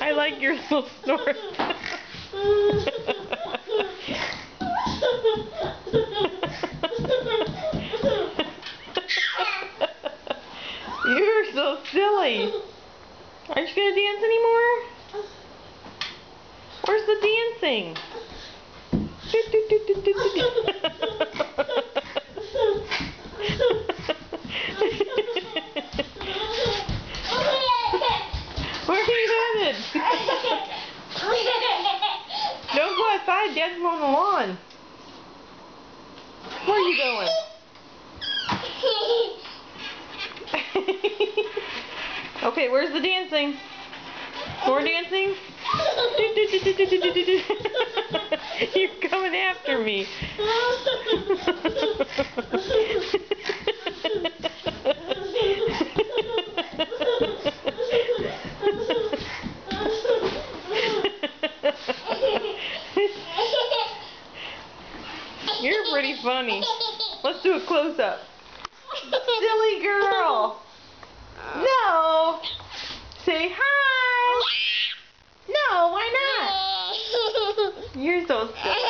I like your little snort. You're so silly. Aren't you gonna dance anymore? Where's the dancing? Where are you headed? Don't go outside, Dad's mowing the lawn. Where are you going? Okay, where's the dancing? More dancing? You're coming after me. You're pretty funny. Let's do a close-up. Silly girl. No. Say hi. No, why not? You're so silly.